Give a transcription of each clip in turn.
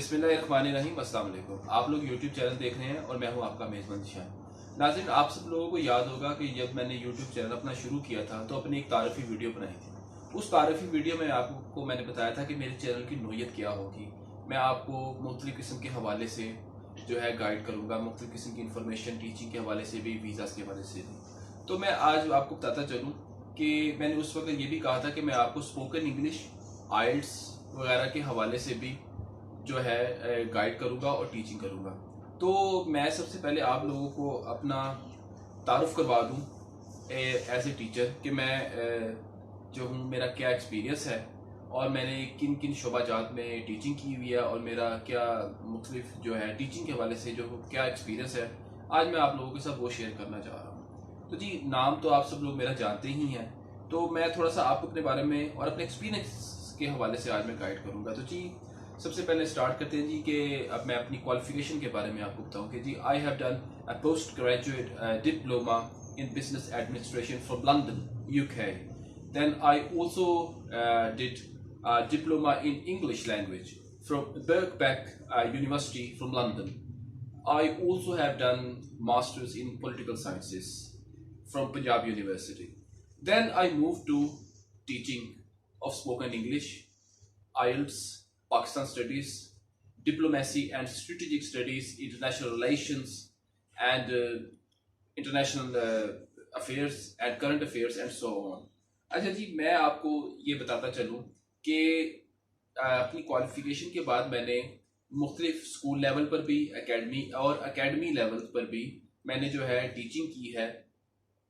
बिस्मिल्लाहिर्रहमानिर्रहीम। अस्सलाम वालेकुम। आप लोग YouTube चैनल देख रहे हैं और मैं हूं आपका मेज़बान शान। नाज़रीन, आप सब लोगों को याद होगा कि जब मैंने YouTube चैनल अपना शुरू किया था तो अपनी एक तारीफ़ी वीडियो बनाई थी। उस तारीफ़ी वीडियो में आपको मैंने बताया था कि मेरे चैनल की नोयत क्या होगी। मैं आपको मुख्तलिफ़ किस्म के हवाले से जो है गाइड करूँगा, मुख्तलिफ़ किस्म की इन्फॉर्मेशन टीचिंग के हवाले से भी, वीज़ाज़ के हवाले से भी। तो मैं आज आपको बताता चलूँ कि मैंने उस वक्त ये भी कहा था कि मैं आपको स्पोकन इंग्लिश, आइल्स वगैरह के हवाले से भी जो है गाइड करूँगा और टीचिंग करूँगा। तो मैं सबसे पहले आप लोगों को अपना तारुफ करवा दूँ एज ए टीचर कि मैं जो हूँ, मेरा क्या एक्सपीरियंस है और मैंने किन किन शोबाजात में टीचिंग की हुई है और मेरा क्या मुख्तलिफ जो है टीचिंग के हवाले से जो क्या एक्सपीरियंस है, आज मैं आप लोगों के साथ वो शेयर करना चाह रहा हूँ। तो जी, नाम तो आप सब लोग मेरा जानते ही हैं, तो मैं थोड़ा सा आपको अपने बारे में और अपने एक्सपीरियंस के हवाले से आज मैं गाइड करूँगा। तो जी, सबसे पहले स्टार्ट करते हैं जी कि अब मैं अपनी क्वालिफिकेशन के बारे में आपको बताऊं कि जी, I have done a post graduate diploma in business administration from London, UK. Then I also did a diploma in English language from Birkbeck University from London. I also have done masters in political sciences from Punjab University. Then I moved to teaching of spoken English, IELTS, Pakistan Studies, Diplomacy and Strategic Studies, International Relations, and International Affairs and Current Affairs and so on. अच्छा जी, मैं आपको ये बताता चलूँ कि अपनी qualification के बाद मैंने मुख्तलिफ स्कूल लेवल पर भी एकेडमी लेवल पर भी मैंने जो है टीचिंग की है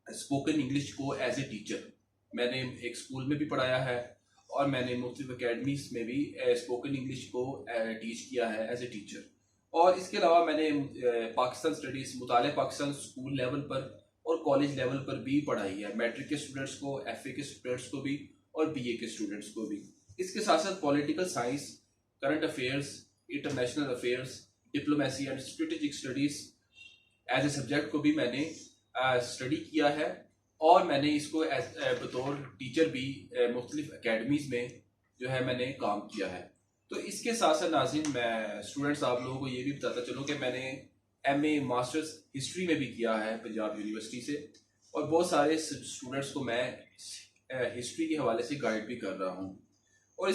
स्पोकन इंग्लिश को एज ए टीचर। मैंने एक स्कूल में भी पढ़ाया है और मैंने मुख्तलिफ अकेडमीज में भी स्पोकन इंग्लिश को टीच किया है एज ए टीचर। और इसके अलावा मैंने पाकिस्तान स्टडीज़, मुताले पाकिस्तान स्कूल लेवल पर और कॉलेज लेवल पर भी पढ़ाई है, मैट्रिक के स्टूडेंट्स को, FA के स्टूडेंट्स को भी और BA के स्टूडेंट्स को भी। इसके साथ साथ political science, current affairs, international affairs, diplomacy and strategic studies as a subject को भी मैंने स्टडी किया है और मैंने इसको बतौर टीचर भी मुख्तलिफ अकेडमीज़ में जो है मैंने काम किया है। तो इसके साथ साथ नाज़रीन, मैं स्टूडेंट्स आप लोगों को ये भी बताता चलूँ कि मैंने MA मास्टर्स हिस्ट्री में भी किया है पंजाब यूनिवर्सिटी से और बहुत सारे स्टूडेंट्स को मैं हिस्ट्री के हवाले से गाइड भी कर रहा हूँ। और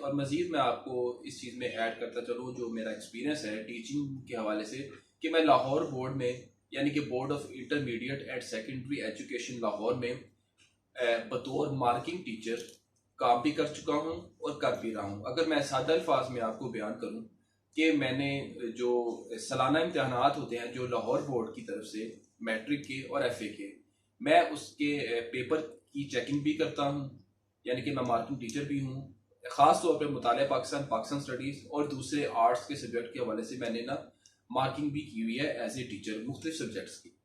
और मज़ीद मैं आपको इस चीज़ में ऐड करता चलूँ जो मेरा एक्सपीरियंस है टीचिंग के हवाले से कि मैं लाहौर बोर्ड में, यानी कि board of intermediate and secondary education Lahore में बतौर मार्किंग टीचर काम भी कर चुका हूँ और कर भी रहा हूँ। अगर मैं सादा अल्फाज में आपको बयान करूँ कि मैंने जो सालाना इम्तिहानात होते हैं जो लाहौर बोर्ड की तरफ से मैट्रिक के और FA के, मैं उसके पेपर की चेकिंग भी करता हूँ, यानी कि मैं मार्किंग टीचर भी हूँ। ख़ास तौर पर मुताले पाकिस्तान, पाकिस्तान स्टडीज़ और दूसरे आर्ट्स के सब्जेक्ट के हवाले से मैंने ना मार्किंग भी की हुई है एज ए टीचर मुख्तलिफ सब्जेक्ट्स की।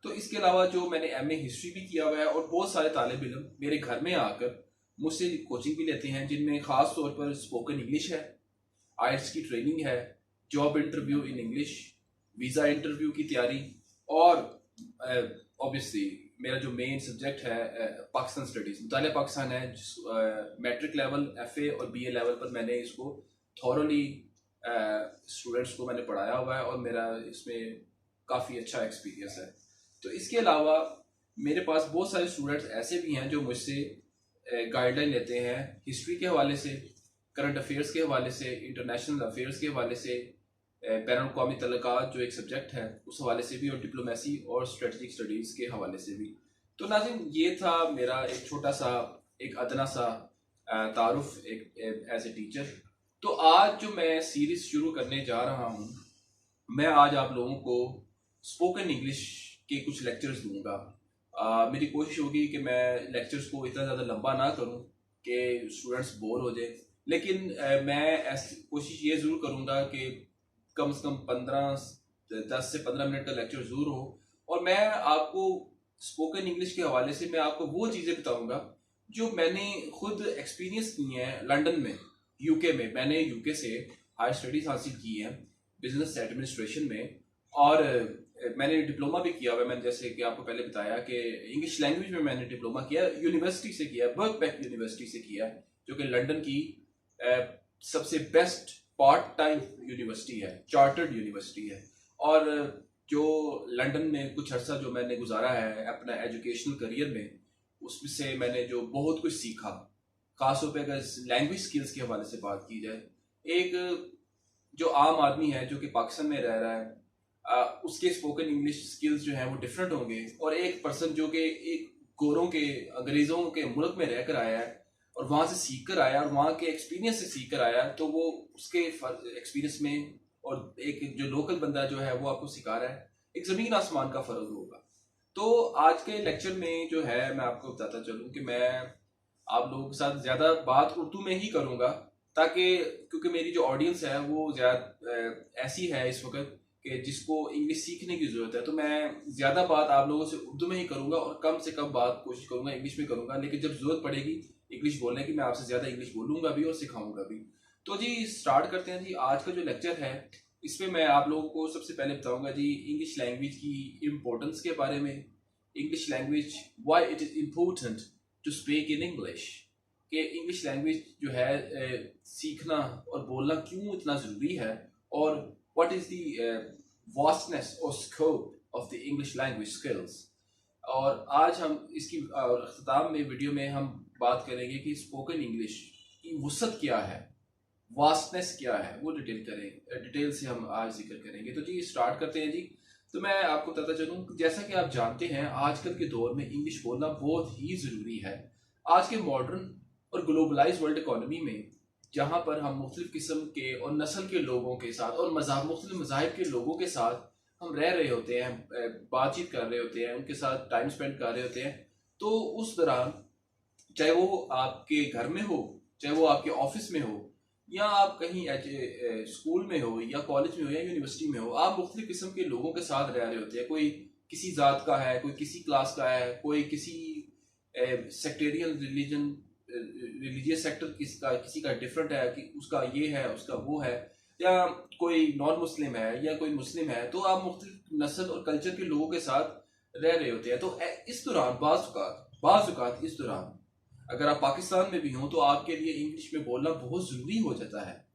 तो इसके अलावा जो मैंने MA हिस्ट्री भी किया हुआ है और बहुत सारे तालिब इल्म मेरे घर में आकर मुझसे कोचिंग भी लेते हैं, जिनमें ख़ास तौर पर स्पोकन इंग्लिश है, IELTS की ट्रेनिंग है, job interview in English, visa interview की तैयारी और ऑब्वियसली मेरा जो मेन सब्जेक्ट है पाकिस्तान स्टडीज़, मुताले पाकिस्तान है। मैट्रिक लेवल, FA और BA लेवल पर मैंने इसको थॉरली स्टूडेंट्स को मैंने पढ़ाया हुआ है और मेरा इसमें काफ़ी अच्छा एक्सपीरियंस है। तो इसके अलावा मेरे पास बहुत सारे स्टूडेंट्स ऐसे भी हैं जो मुझसे गाइडलाइन लेते हैं हिस्ट्री के हवाले से, करंट अफेयर्स के हवाले से, इंटरनेशनल अफेयर्स के हवाले से, बैनुल-अक़वामी तल्लुकात जो एक सब्जेक्ट है उस हवाले से भी, और डिप्लोमेसी और स्ट्रेटजिक स्टडीज़ के हवाले से भी। तो नाज़रीन, ये था मेरा एक छोटा सा, एक अदना सा तारुफ एक एज ए टीचर। तो आज जो मैं सीरीज़ शुरू करने जा रहा हूँ, मैं आज आप लोगों को स्पोकन इंग्लिश के कुछ लेक्चर्स दूंगा। मेरी कोशिश होगी कि मैं लेक्चर्स को इतना ज़्यादा लंबा ना करूं कि स्टूडेंट्स बोर हो जाए, लेकिन मैं ऐसी कोशिश ये ज़रूर करूंगा कि कम से कम 10 से 15 मिनट का लेक्चर ज़रूर हो और मैं आपको स्पोकन इंग्लिश के हवाले से मैं आपको वो चीज़ें बताऊंगा जो मैंने खुद एक्सपीरियंस की हैं लंदन में, UK में। मैंने UK से हायर स्टडीज़ हासिल की हैं बिजनेस एडमिनिस्ट्रेशन में और मैंने डिप्लोमा भी किया हुआ है। मैंने जैसे कि आपको पहले बताया कि इंग्लिश लैंग्वेज में मैंने डिप्लोमा किया, यूनिवर्सिटी से किया, बर्कबेक यूनिवर्सिटी से किया, जो कि लंदन की सबसे बेस्ट पार्ट टाइम यूनिवर्सिटी है, चार्टर्ड यूनिवर्सिटी है। और जो लंदन में कुछ अर्सा जो मैंने गुजारा है अपना एजुकेशनल करियर में, उसमें से मैंने जो बहुत कुछ सीखा, खासतौर पे अगर लैंग्वेज स्किल्स के हवाले से बात की जाए, एक जो आम आदमी है जो कि पाकिस्तान में रह रहा है, उसके स्पोकन इंग्लिश स्किल्स जो हैं वो डिफरेंट होंगे, और एक पर्सन जो कि एक गोरों के अंग्रेज़ों के मुल्क में रहकर आया है और वहाँ से सीख कर आया और वहाँ के एक्सपीरियंस से सीख कर आया, तो वो उसके एक्सपीरियंस में और एक जो लोकल बंदा जो है वो आपको सिखा रहा है, एक ज़मीन आसमान का फ़र्क होगा। तो आज के लेक्चर में जो है मैं आपको बताता चलूँ कि मैं आप लोगों के साथ ज़्यादा बात उर्दू में ही करूँगा, ताकि क्योंकि मेरी जो ऑडियंस है वो ज़्यादा ऐसी है इस वक्त कि जिसको इंग्लिश सीखने की ज़रूरत है। तो मैं ज़्यादा बात आप लोगों से उर्दू में ही करूँगा और कम से कम बात कोशिश करूँगा इंग्लिश में करूँगा, लेकिन जब ज़रूरत पड़ेगी इंग्लिश बोलने की मैं आपसे ज़्यादा इंग्लिश बोलूँगा भी और सिखाऊँगा भी। तो जी स्टार्ट करते हैं जी आज का जो लेक्चर है। इसमें मैं आप लोगों को सबसे पहले बताऊँगा जी इंग्लिश लैंग्वेज की इम्पोर्टेंस के बारे में। English language, why it is important to speak in English, कि इंग्लिश लैंग्वेज जो है सीखना और बोलना क्यों इतना ज़रूरी है, और व्हाट इज़ द वास्टनेस और scope of the English language skills. और आज हम इसकी अख्ताम में वीडियो में हम बात करेंगे कि स्पोकन इंग्लिश की वुसअत क्या है, वास्टनेस क्या है, वो डिटेल से हम आज जिक्र करेंगे। तो जी स्टार्ट करते हैं जी। तो मैं आपको बताता चलूँ, जैसा कि आप जानते हैं आजकल के दौर में इंग्लिश बोलना बहुत ही ज़रूरी है। आज के मॉडर्न और ग्लोबलाइज वर्ल्ड इकोनॉमी में, जहाँ पर हम मुख्तलिफ किस्म के और नस्ल के लोगों के साथ और मुख्तलिफ मज़ाहिब के लोगों के साथ हम रह रहे होते हैं, बातचीत कर रहे होते हैं, उनके साथ टाइम स्पेंड कर रहे होते हैं, तो उस दौरान चाहे वो आपके घर में हो, चाहे वो आपके ऑफिस में हो, या आप कहीं स्कूल में हो या कॉलेज में हो या यूनिवर्सिटी में हो, आप मुख्तलिफ किस्म के लोगों के साथ रह रहे होते हैं। कोई किसी ज़ात का है, कोई किसी क्लास का है, कोई किसी सेक्टेरियन रिलीजियस सेक्टर किसी का डिफरेंट है कि उसका ये है उसका वो है, या कोई नॉन मुस्लिम है या कोई मुस्लिम है, तो आप मुख्तलिफ नस्ल और कल्चर के लोगों के साथ रह रहे होते हैं। तो इस दौरान बाज़ औक़ात इस दौरान अगर आप पाकिस्तान में भी हों तो आपके लिए इंग्लिश में बोलना बहुत ज़रूरी हो जाता है।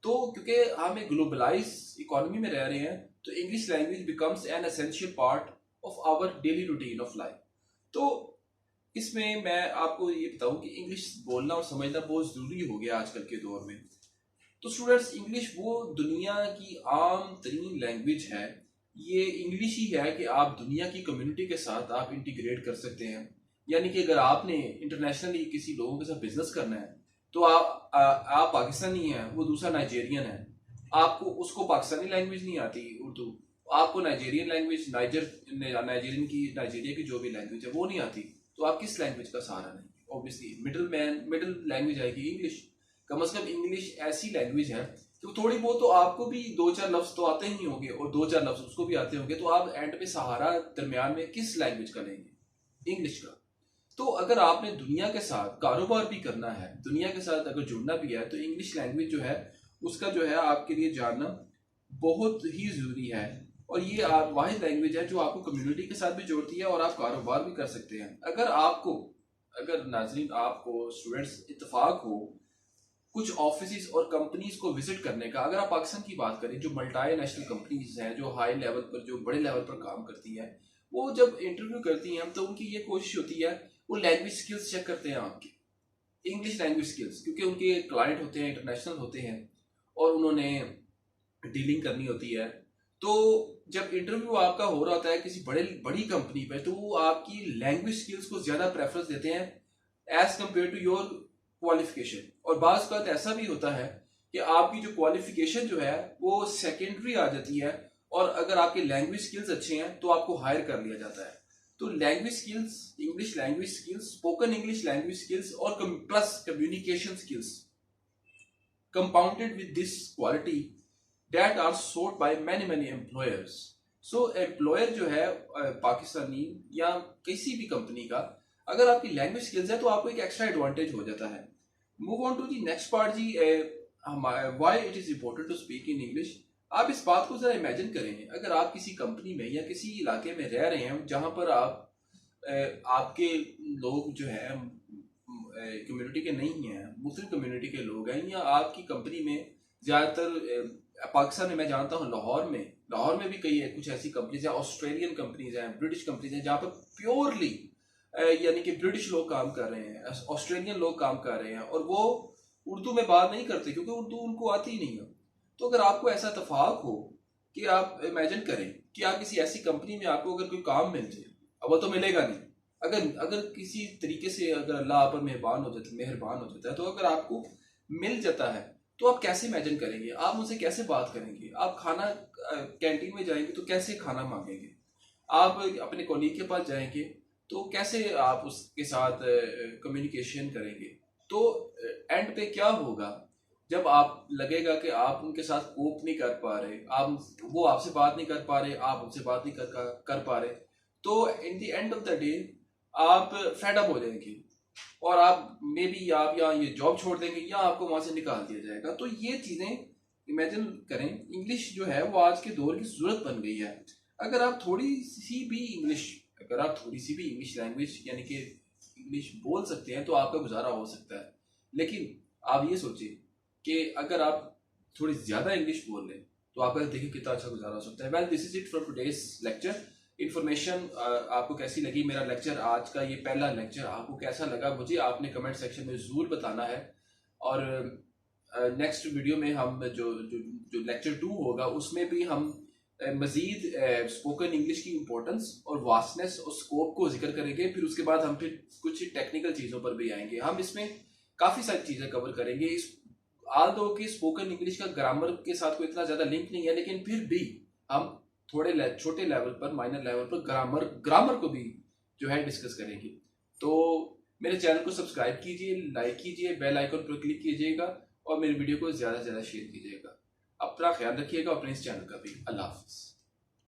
तो क्योंकि हम एक ग्लोबलाइज इकोनॉमी में रह रहे हैं, तो English language becomes an essential part of our daily routine of life. तो इसमें मैं आपको ये बताऊं कि इंग्लिश बोलना और समझना बहुत ज़रूरी हो गया आजकल के दौर में। तो स्टूडेंट्स, इंग्लिश वो दुनिया की आम तरीन लैंग्वेज है। ये इंग्लिश ही है कि आप दुनिया की कम्युनिटी के साथ आप इंटीग्रेट कर सकते हैं। यानी कि अगर आपने इंटरनेशनली किसी लोगों के साथ बिजनेस करना है, तो आप पाकिस्तानी हैं, वो दूसरा नाइजेरियन है, आपको उसको पाकिस्तानी लैंग्वेज नहीं आती उर्दू, आपको नाइजेरियन लैंग्वेज नाइजेरिया की जो भी लैंग्वेज है वो नहीं आती, तो आप किस लैंग्वेज का सहारा लेंगे? ऑब्वियसली मिडिल लैंग्वेज आएगी इंग्लिश। कम से कम इंग्लिश ऐसी लैंग्वेज है कि थोड़ी बहुत तो आपको भी दो चार लफ्ज तो आते ही होंगे और दो चार लफ्ज उसको भी आते होंगे, तो आप एंड पे सहारा दरमियान में किस लैंग्वेज का लेंगे? इंग्लिश का। तो अगर आपने दुनिया के साथ कारोबार भी करना है, दुनिया के साथ अगर जुड़ना भी है, तो इंग्लिश लैंग्वेज जो है उसका जो है आपके लिए जानना बहुत ही ज़रूरी है। और ये वाहिद लैंग्वेज है जो आपको कम्युनिटी के साथ भी जोड़ती है और आप कारोबार भी कर सकते हैं। अगर नाज़रीन आपको स्टूडेंट्स इत्तेफाक हो कुछ ऑफिस और कंपनीज को विजिट करने का, अगर आप पाकिस्तान की बात करें, जो मल्टी नेशनल कंपनीज हैं जो हाई लेवल पर, जो बड़े लेवल पर काम करती हैं, वो जब इंटरव्यू करती हैं तो उनकी ये कोशिश होती है, वो लैंग्वेज स्किल्स चेक करते हैं आपकी, इंग्लिश लैंग्वेज स्किल्स, क्योंकि उनके क्लाइंट होते हैं, इंटरनेशनल होते हैं और उन्होंने डीलिंग करनी होती है। तो जब इंटरव्यू आपका हो रहा होता है किसी बड़ी कंपनी पे, तो वो आपकी लैंग्वेज स्किल्स को ज़्यादा प्रेफरेंस देते हैं as compare to your qualification. और बाज़ बात ऐसा भी होता है कि आपकी जो क्वालिफिकेशन जो है वो सेकेंडरी आ जाती है, और अगर आपके लैंग्वेज स्किल्स अच्छे हैं तो आपको हायर कर लिया जाता है। तो language skills, English language skills, spoken English language skills और plus communication skills compounded with this quality that are sought by many employers. So employer जो है पाकिस्तानी या किसी भी कंपनी का, अगर आपकी लैंग्वेज स्किल्स है तो आपको एक एक्स्ट्रा एडवांटेज हो जाता है। Move on to the next part जी, why it is important to speak in English. आप इस बात को ज़रा इमेजिन करें, अगर आप किसी कंपनी में या किसी इलाके में रह रहे हैं जहाँ पर आपके लोग जो है कम्युनिटी के नहीं हैं, मुस्लिम कम्युनिटी के लोग हैं, या आपकी कंपनी में ज़्यादातर पाकिस्तान में मैं जानता हूँ लाहौर में भी कई कुछ ऐसी कंपनीज हैं, ऑस्ट्रेलियन कंपनीज हैं, ब्रिटिश कंपनीज हैं, जहाँ पर प्योरली यानी कि ब्रिटिश लोग काम कर रहे हैं, ऑस्ट्रेलियन लोग काम कर रहे हैं, और वो उर्दू में बात नहीं करते क्योंकि उर्दू उनको आती ही नहीं है। तो अगर आपको ऐसा इतफाक हो कि आप इमेजिन करें कि आप किसी ऐसी कंपनी में आपको अगर कोई काम मिल जाए, अब वो तो मिलेगा नहीं, अगर अगर किसी तरीके से अगर अल्लाह आप पर मेहरबान हो जाता है तो अगर आपको मिल जाता है, तो आप कैसे इमेजिन करेंगे, आप मुझसे कैसे बात करेंगे, आप खाना कैंटीन में जाएंगे तो कैसे खाना मांगेंगे, आप अपने कॉलीग के पास जाएंगे तो कैसे आप उसके साथ कम्युनिकेशन करेंगे। तो एंड पे क्या होगा, जब आप लगेगा कि आप उनके साथ कोप नहीं कर पा रहे, आप वो आपसे बात नहीं कर पा रहे, आप उनसे बात नहीं कर पा रहे, तो in the end of the day आप फेड अप हो जाएंगे और आप मे बी आप या ये जॉब छोड़ देंगे या आपको वहां से निकाल दिया जाएगा। तो ये चीजें इमेजिन करें, इंग्लिश जो है वो आज के दौर की जरूरत बन गई है। अगर आप थोड़ी सी भी इंग्लिश लैंग्वेज यानी कि इंग्लिश बोल सकते हैं तो आपका गुजारा हो सकता है। लेकिन आप ये सोचिए कि अगर आप थोड़ी ज्यादा इंग्लिश बोल लें तो आपका देखिए कितना अच्छा गुजारा हो सकता है। Well, this is it for today's lecture. Information आपको कैसी लगी, मेरा लेक्चर आज का ये पहला लेक्चर आपको कैसा लगा, मुझे आपने कमेंट सेक्शन में ज़रूर बताना है। और नेक्स्ट वीडियो में हम जो जो जो लेक्चर 2 होगा उसमें भी हम मज़ीद स्पोकन इंग्लिश की इम्पोर्टेंस और वास्टनेस और स्कोप को जिक्र करेंगे। फिर उसके बाद हम फिर कुछ टेक्निकल चीज़ों पर भी आएंगे। हम इसमें काफ़ी सारी चीज़ें कवर करेंगे। इस आल दो कि स्पोकन इंग्लिश का ग्रामर के साथ कोई इतना ज़्यादा लिंक नहीं है, लेकिन फिर भी हम थोड़े छोटे लेवल पर, माइनर लेवल पर ग्रामर को भी जो है डिस्कस करेंगे। तो मेरे चैनल को सब्सक्राइब कीजिए, लाइक कीजिए, बेल आइकन पर क्लिक कीजिएगा और मेरे वीडियो को ज़्यादा से ज़्यादा शेयर कीजिएगा। अपना ख्याल रखिएगा, अपने इस चैनल का भी। अल्लाह हाफिज़।